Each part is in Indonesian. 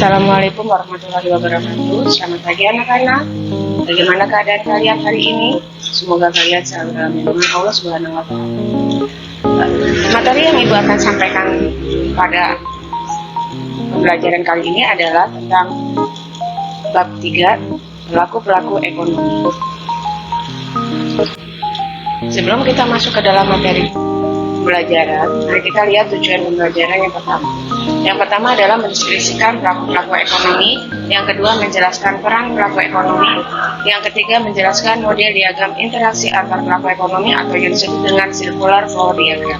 Assalamualaikum warahmatullahi wabarakatuh. Selamat pagi anak-anak. Bagaimana keadaan kalian hari ini? Semoga kalian selalu dalam lindungan Allah Subhanahu wa Ta'ala. Materi yang Ibu akan sampaikan pada pembelajaran kali ini adalah tentang bab 3, pelaku-pelaku ekonomi. Sebelum kita masuk ke dalam materi pembelajaran, mari kita lihat tujuan pembelajaran yang pertama. Yang pertama adalah mendeskripsikan pelaku-pelaku ekonomi. Yang kedua, menjelaskan peran pelaku ekonomi. Yang ketiga, menjelaskan model diagram interaksi antar pelaku ekonomi atau yang disebut dengan circular flow diagram.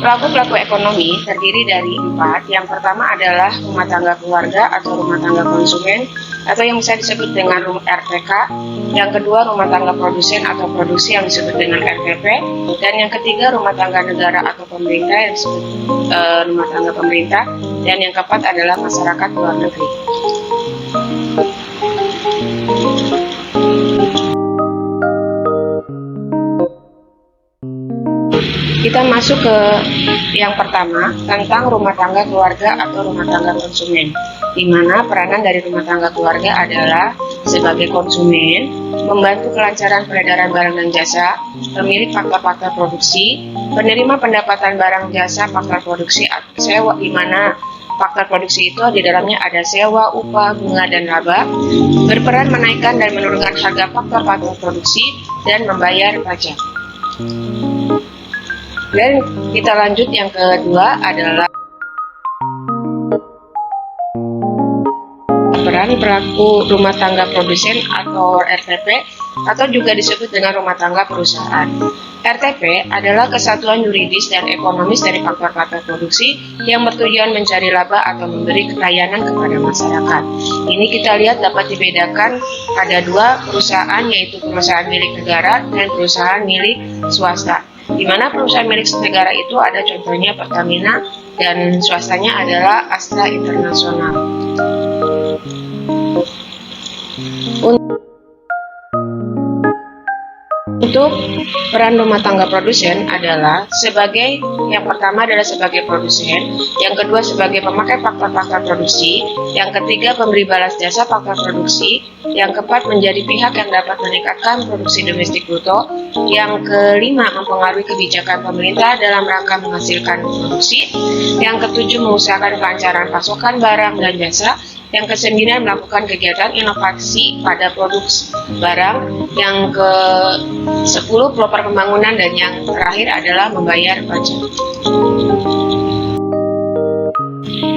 Pelaku-pelaku ekonomi terdiri dari 4. Yang pertama adalah rumah tangga keluarga atau rumah tangga konsumen atau yang bisa disebut dengan RTK. Yang kedua, rumah tangga produsen atau produksi yang disebut dengan RTP. Dan yang ketiga, rumah tangga negara atau pemerintah yang disebut rumah tangga pemerintah. Dan yang keempat adalah masyarakat luar negeri. Kita masuk ke yang pertama, tentang rumah tangga keluarga atau rumah tangga konsumen, di mana peranan dari rumah tangga keluarga adalah sebagai konsumen, membantu kelancaran peredaran barang dan jasa, pemilik faktor-faktor produksi, penerima pendapatan barang jasa faktor produksi atau sewa, di mana faktor produksi itu di dalamnya ada sewa, upah, bunga, dan laba, berperan menaikkan dan menurunkan harga faktor-faktor produksi, dan membayar pajak. Dan kita lanjut, yang kedua adalah peran pelaku rumah tangga produsen atau RTP atau juga disebut dengan rumah tangga perusahaan. RTP adalah kesatuan yuridis dan ekonomis dari faktor-faktor produksi yang bertujuan mencari laba atau memberi layanan kepada masyarakat. Ini kita lihat dapat dibedakan ada 2 perusahaan, yaitu perusahaan milik negara dan perusahaan milik swasta. Di mana perusahaan milik negara itu ada contohnya Pertamina dan swastanya adalah Astra Internasional. Untuk peran rumah tangga produsen adalah sebagai, yang pertama adalah sebagai produsen, yang kedua sebagai pemakai faktor-faktor produksi, yang ketiga pemberi balas jasa faktor produksi, yang keempat menjadi pihak yang dapat meningkatkan produksi domestik bruto, yang kelima mempengaruhi kebijakan pemerintah dalam rangka menghasilkan produksi, yang ketujuh mengusahakan kelancaran pasokan barang dan jasa, yang kesembilan melakukan kegiatan inovasi pada produk barang, yang ke-10 pelopor pembangunan, dan yang terakhir adalah membayar pajak.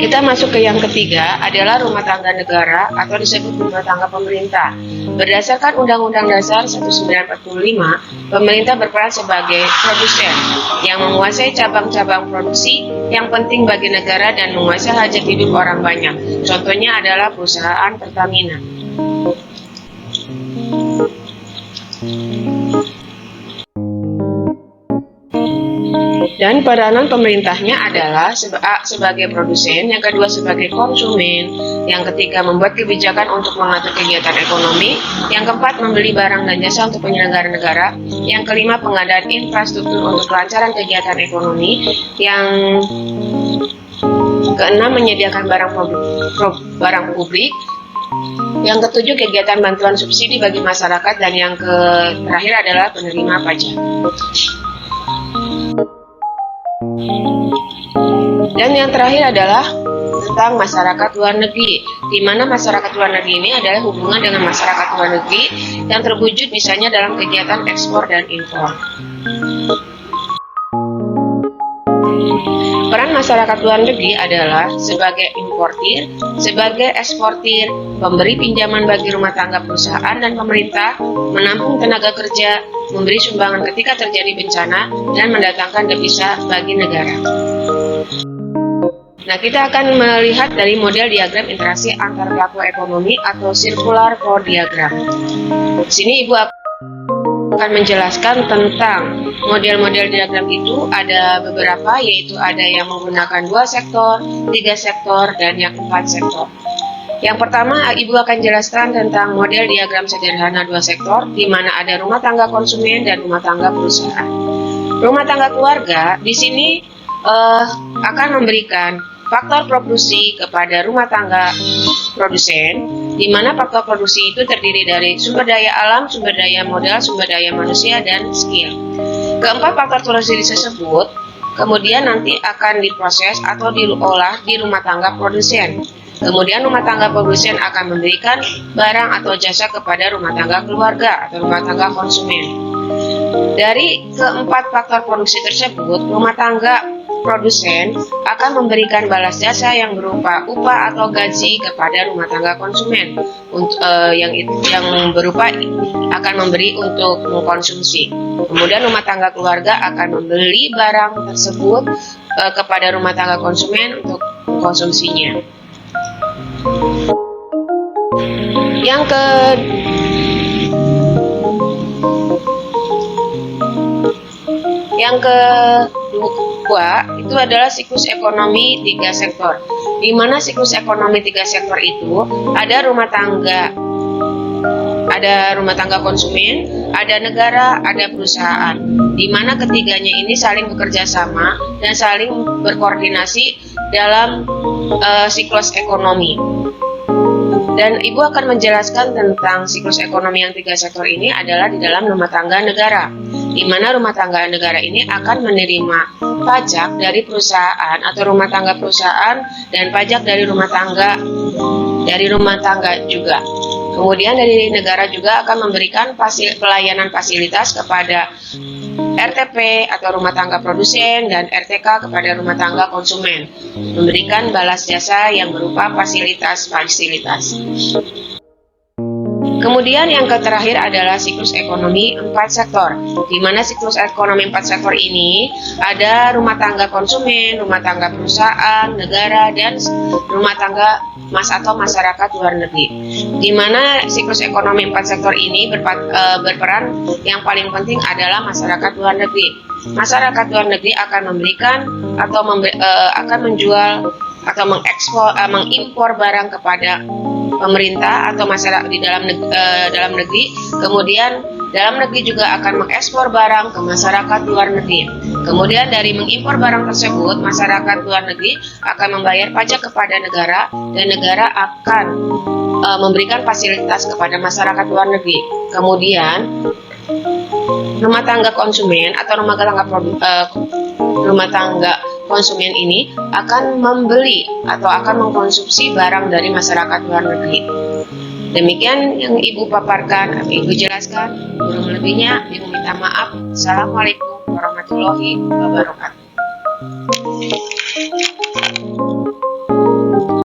Kita masuk ke yang ketiga adalah rumah tangga negara atau disebut rumah tangga pemerintah. Berdasarkan Undang-Undang Dasar 1945, pemerintah berperan sebagai produsen yang menguasai cabang-cabang produksi yang penting bagi negara dan menguasai hajat hidup orang banyak. Contohnya adalah perusahaan Pertamina. Dan peranan pemerintahnya adalah sebagai produsen, yang kedua sebagai konsumen, yang ketiga membuat kebijakan untuk mengatur kegiatan ekonomi, yang keempat membeli barang dan jasa untuk penyelenggara negara, yang kelima pengadaan infrastruktur untuk kelancaran kegiatan ekonomi, yang keenam menyediakan barang publik, yang ketujuh kegiatan bantuan subsidi bagi masyarakat, dan yang terakhir adalah penerima pajak. Dan yang terakhir adalah tentang masyarakat luar negeri, di mana masyarakat luar negeri ini adalah hubungan dengan masyarakat luar negeri yang terwujud misalnya dalam kegiatan ekspor dan impor. Peran masyarakat luar negeri adalah sebagai importir, sebagai eksportir, pemberi pinjaman bagi rumah tangga perusahaan dan pemerintah, menampung tenaga kerja, memberi sumbangan ketika terjadi bencana, dan mendatangkan devisa bagi negara. Nah, kita akan melihat dari model diagram interaksi antar pelaku ekonomi atau circular flow diagram. Di sini Ibu akan menjelaskan tentang model-model diagram itu ada beberapa, yaitu ada yang menggunakan 2 sektor, 3 sektor, dan yang 4 sektor. Yang pertama, Ibu akan jelaskan tentang model diagram sederhana 2 sektor, di mana ada rumah tangga konsumen dan rumah tangga perusahaan. Rumah tangga keluarga di sini akan memberikan faktor produksi kepada rumah tangga produsen, di mana faktor produksi itu terdiri dari sumber daya alam, sumber daya modal, sumber daya manusia, dan skill. Keempat faktor produksi tersebut kemudian nanti akan diproses atau diolah di rumah tangga produsen. Kemudian rumah tangga produsen akan memberikan barang atau jasa kepada rumah tangga keluarga atau rumah tangga konsumen. Dari keempat faktor produksi tersebut, rumah tangga produsen akan memberikan balas jasa yang berupa upah atau gaji kepada rumah tangga konsumen yang berupa akan memberi untuk mengkonsumsi. Kemudian rumah tangga keluarga akan membeli barang tersebut kepada rumah tangga konsumen untuk mengkonsumsinya. Yang kedua itu adalah siklus ekonomi 3 sektor. Di mana siklus ekonomi 3 sektor itu ada rumah tangga konsumen, ada negara, ada perusahaan. Di mana ketiganya ini saling bekerja sama dan saling berkoordinasi dalam siklus ekonomi. Dan Ibu akan menjelaskan tentang siklus ekonomi yang 3 sektor ini adalah di dalam rumah tangga negara, di mana rumah tangga negara ini akan menerima pajak dari perusahaan atau rumah tangga perusahaan dan pajak dari rumah tangga juga. Kemudian dari negara juga akan memberikan pelayanan fasilitas kepada RTP atau rumah tangga produsen dan RTK kepada rumah tangga konsumen, memberikan balas jasa yang berupa fasilitas-fasilitas. Kemudian yang terakhir adalah siklus ekonomi 4 sektor, di mana siklus ekonomi 4 sektor ini ada rumah tangga konsumen, rumah tangga perusahaan, negara, dan rumah tangga atau masyarakat luar negeri. Di mana siklus ekonomi 4 sektor ini berperan yang paling penting adalah masyarakat luar negeri. Masyarakat luar negeri akan memberikan atau akan menjual atau mengimpor barang kepada pemerintah atau masyarakat di dalam negeri. Kemudian dalam negeri juga akan mengekspor barang ke masyarakat luar negeri. Kemudian dari mengimpor barang tersebut, masyarakat luar negeri akan membayar pajak kepada negara dan negara akan memberikan fasilitas kepada masyarakat luar negeri. Kemudian rumah tangga konsumen atau rumah tangga konsumen ini akan membeli atau akan mengkonsumsi barang dari masyarakat luar negeri. Demikian yang Ibu paparkan, Ibu jelaskan. Kurang lebihnya Ibu minta maaf. Assalamualaikum warahmatullahi wabarakatuh.